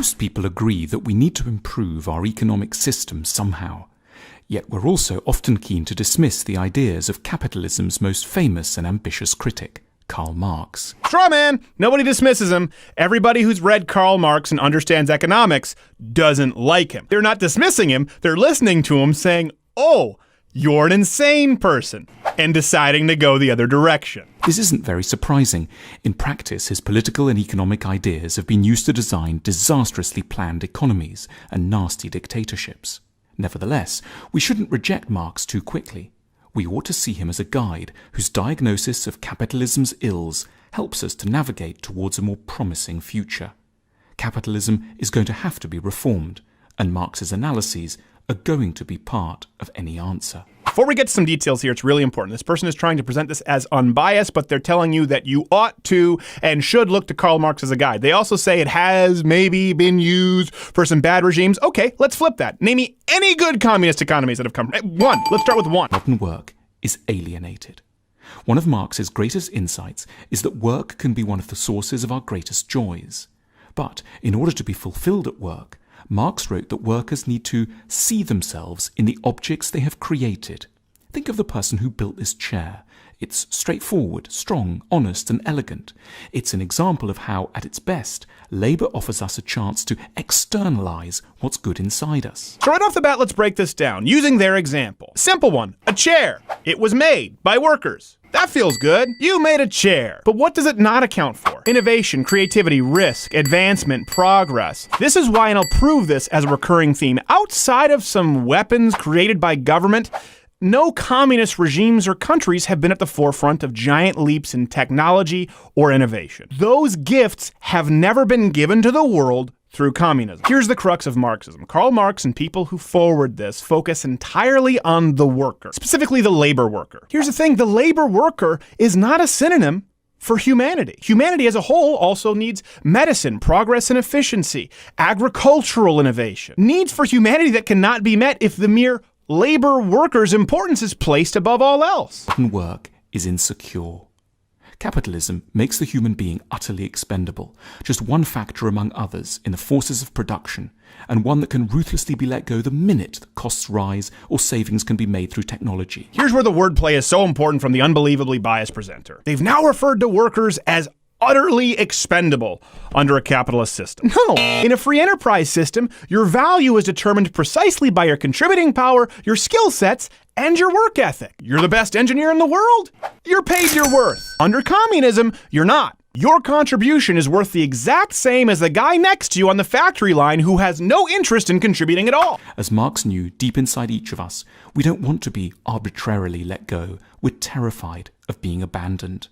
Most people agree that we need to improve our economic system somehow. Yet we're also often keen to dismiss the ideas of capitalism's most famous and ambitious critic, Karl Marx. Straw man! Nobody dismisses him. Everybody who's read Karl Marx and understands economics doesn't like him. They're not dismissing him, they're listening to him saying, "Oh, you're an insane person," and deciding to go the other direction. This isn't very surprising. In practice, his political and economic ideas have been used to design disastrously planned economies and nasty dictatorships. Nevertheless, we shouldn't reject Marx too quickly. We ought to see him as a guide whose diagnosis of capitalism's ills helps us to navigate towards a more promising future. Capitalism is going to have to be reformed, and Marx's analyses are going to be part of any answer. Before we get to some details here, it's really important. This person is trying to present this as unbiased, but they're telling you that you ought to and should look to Karl Marx as a guide. They also say it has maybe been used for some bad regimes. Okay, let's flip that. Name me any good communist economies that have come. One. Let's start with one. Modern work is alienated. One of Marx's greatest insights is that work can be one of the sources of our greatest joys. But in order to be fulfilled at work, Marx wrote that workers need to see themselves in the objects they have created. Think of the person who built this chair. It's straightforward, strong, honest, and elegant. It's an example of how, at its best, labour offers us a chance to externalise what's good inside us. So right off the bat, let's break this down, using their example. Simple one, a chair. It was made by workers. That feels good. You made a chair. But what does it not account for? Innovation, creativity, risk, advancement, progress. This is why, and I'll prove this as a recurring theme, outside of some weapons created by government, no communist regimes or countries have been at the forefront of giant leaps in technology or innovation. Those gifts have never been given to the world through communism. Here's the crux of Marxism. Karl Marx and people who forward this focus entirely on the worker, specifically the labor worker. Here's the thing, the labor worker is not a synonym for humanity. Humanity as a whole also needs medicine, progress and efficiency, agricultural innovation, needs for humanity that cannot be met if the mere labor worker's importance is placed above all else. Modern work is insecure. Capitalism makes the human being utterly expendable, just one factor among others in the forces of production, and one that can ruthlessly be let go the minute that costs rise or savings can be made through technology. Here's where the wordplay is so important from the unbelievably biased presenter. They've now referred to workers as utterly expendable under a capitalist system. No, in a free enterprise system, your value is determined precisely by your contributing power, your skill sets, and your work ethic. You're the best engineer in the world? You're paid your worth. Under communism, you're not. Your contribution is worth the exact same as the guy next to you on the factory line who has no interest in contributing at all. As Marx knew deep inside each of us, we don't want to be arbitrarily let go. We're terrified of being abandoned.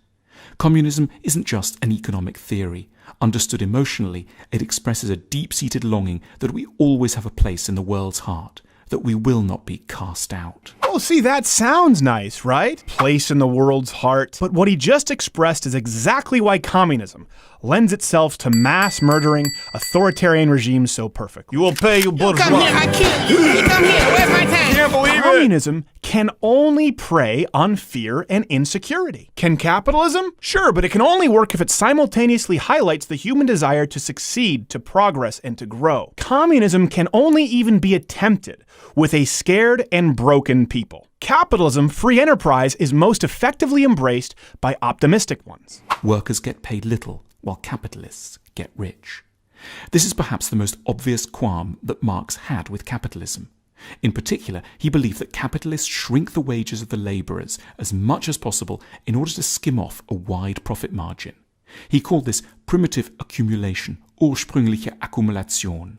Communism isn't just an economic theory. Understood emotionally, it expresses a deep-seated longing that we always have a place in the world's heart, that we will not be cast out. Oh, see, that sounds nice, right? Place in the world's heart. But what he just expressed is exactly why communism lends itself to mass murdering authoritarian regimes so perfectly. You will pay, you bourgeois. Come here, I kill you. You come here, where's my time? Can't believe Communism can only prey on fear and insecurity. Can capitalism? Sure, but it can only work if it simultaneously highlights the human desire to succeed, to progress, and to grow. Communism can only even be attempted with a scared and broken people. Capitalism, free enterprise, is most effectively embraced by optimistic ones. Workers get paid little, while capitalists get rich. This is perhaps the most obvious qualm that Marx had with capitalism. In particular, he believed that capitalists shrink the wages of the labourers as much as possible in order to skim off a wide profit margin. He called this primitive accumulation, ursprüngliche Akkumulation.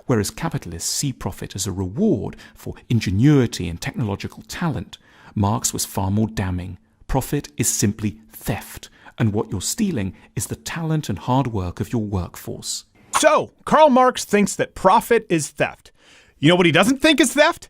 Whereas capitalists see profit as a reward for ingenuity and technological talent, Marx was far more damning. Profit is simply theft, and what you're stealing is the talent and hard work of your workforce. So, Karl Marx thinks that profit is theft. You know what he doesn't think is theft?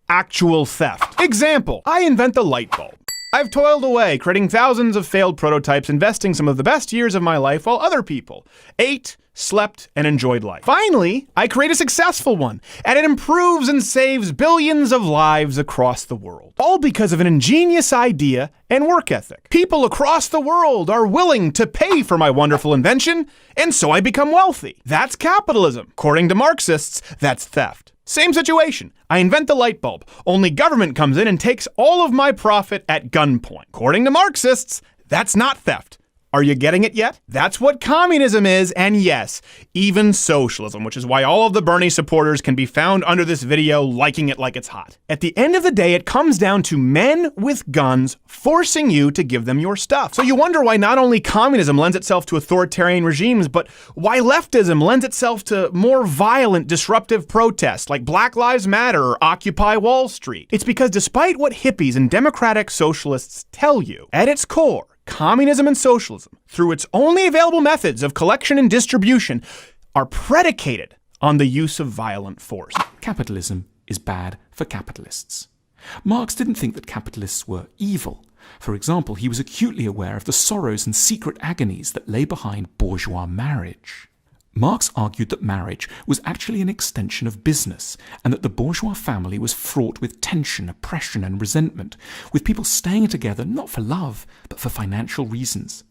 Actual theft. Example, I invent the light bulb. I've toiled away, creating thousands of failed prototypes, investing some of the best years of my life while other people ate, slept, and enjoyed life. Finally, I create a successful one, and it improves and saves billions of lives across the world. All because of an ingenious idea and work ethic. People across the world are willing to pay for my wonderful invention, and so I become wealthy. That's capitalism. According to Marxists, that's theft. Same situation. I invent the light bulb, only government comes in and takes all of my profit at gunpoint. According to Marxists, that's not theft. Are you getting it yet? That's what communism is, and yes, even socialism, which is why all of the Bernie supporters can be found under this video liking it like it's hot. At the end of the day, it comes down to men with guns forcing you to give them your stuff. So you wonder why not only communism lends itself to authoritarian regimes, but why leftism lends itself to more violent, disruptive protests like Black Lives Matter or Occupy Wall Street. It's because despite what hippies and democratic socialists tell you, at its core, communism and socialism, through its only available methods of collection and distribution, are predicated on the use of violent force. Capitalism is bad for capitalists. Marx didn't think that capitalists were evil. For example, he was acutely aware of the sorrows and secret agonies that lay behind bourgeois marriage. Marx argued that marriage was actually an extension of business, and that the bourgeois family was fraught with tension, oppression, and resentment, with people staying together not for love, but for financial reasons.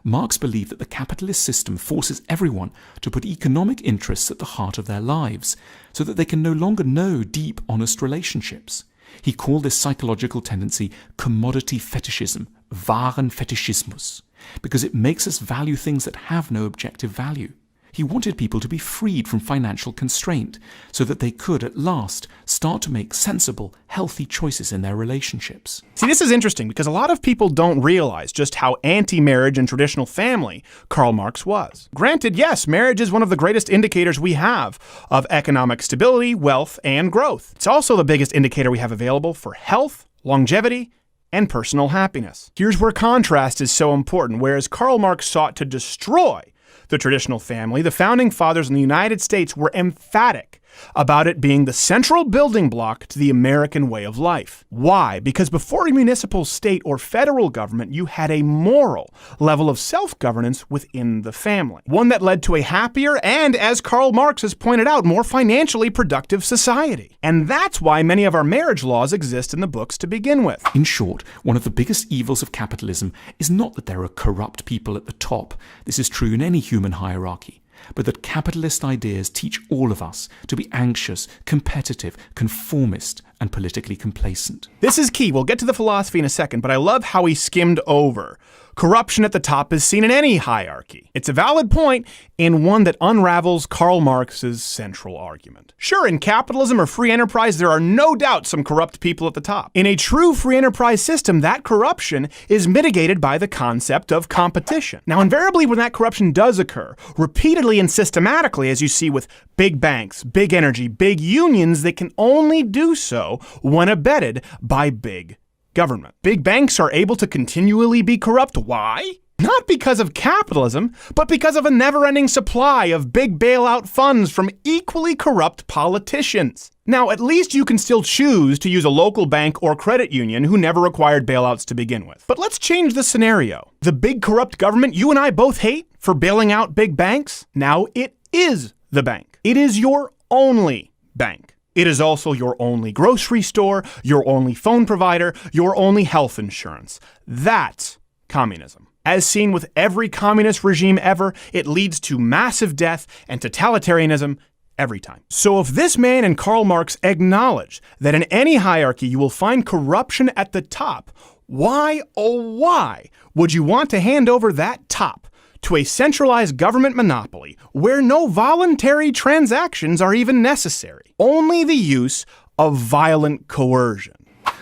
Marx believed that the capitalist system forces everyone to put economic interests at the heart of their lives, so that they can no longer know deep, honest relationships. He called this psychological tendency commodity fetishism, Warenfetischismus, because it makes us value things that have no objective value. He wanted people to be freed from financial constraint so that they could, at last, start to make sensible, healthy choices in their relationships. See, this is interesting because a lot of people don't realize just how anti-marriage and traditional family Karl Marx was. Granted, yes, marriage is one of the greatest indicators we have of economic stability, wealth, and growth. It's also the biggest indicator we have available for health, longevity, and personal happiness. Here's where contrast is so important. Whereas Karl Marx sought to destroy the traditional family, the founding fathers in the United States were emphatic about it being the central building block to the American way of life. Why? Because before a municipal, state, or federal government, you had a moral level of self-governance within the family. One that led to a happier and, as Karl Marx has pointed out, more financially productive society. And that's why many of our marriage laws exist in the books to begin with. In short, one of the biggest evils of capitalism is not that there are corrupt people at the top. This is true in any human hierarchy. But that capitalist ideas teach all of us to be anxious, competitive, conformist, and politically complacent. This is key. We'll get to the philosophy in a second, but I love how he skimmed over. Corruption at the top is seen in any hierarchy. It's a valid point, and one that unravels Karl Marx's central argument. Sure, in capitalism or free enterprise, there are no doubt some corrupt people at the top. In a true free enterprise system, that corruption is mitigated by the concept of competition. Now, invariably, when that corruption does occur, repeatedly and systematically, as you see with big banks, big energy, big unions, they can only do so when abetted by big government. Big banks are able to continually be corrupt. Why? Not because of capitalism, but because of a never-ending supply of big bailout funds from equally corrupt politicians. Now, at least you can still choose to use a local bank or credit union who never required bailouts to begin with. But let's change the scenario. The big corrupt government you and I both hate for bailing out big banks, now it is the bank. It is your only bank. It is also your only grocery store, your only phone provider, your only health insurance. That's communism. As seen with every communist regime ever, it leads to massive death and totalitarianism every time. So if this man and Karl Marx acknowledge that in any hierarchy you will find corruption at the top, why, oh why, would you want to hand over that top to a centralized government monopoly where no voluntary transactions are even necessary? Only the use of violent coercion.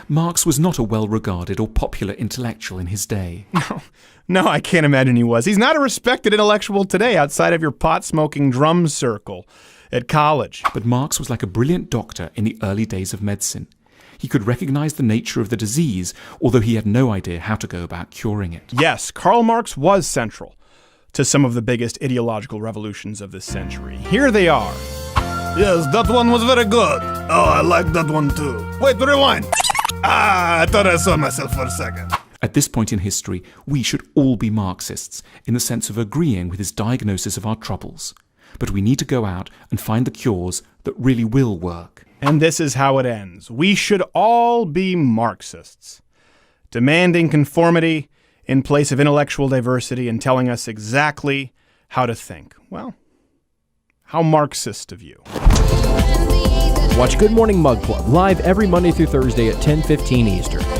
Marx was not a well-regarded or popular intellectual in his day. No, I can't imagine he was. He's not a respected intellectual today outside of your pot-smoking drum circle at college. But Marx was like a brilliant doctor in the early days of medicine. He could recognize the nature of the disease, although he had no idea how to go about curing it. Yes, Karl Marx was central to some of the biggest ideological revolutions of this century. Here they are. Yes, that one was very good. Oh, I like that one too. Wait, rewind. I thought I saw myself for a second. At this point in history, we should all be Marxists, in the sense of agreeing with his diagnosis of our troubles. But we need to go out and find the cures that really will work. And this is how it ends. We should all be Marxists, demanding conformity in place of intellectual diversity and telling us exactly how to think. Well, how Marxist of you. Watch Good Morning Mug Club live every Monday through Thursday at 10:15 Eastern.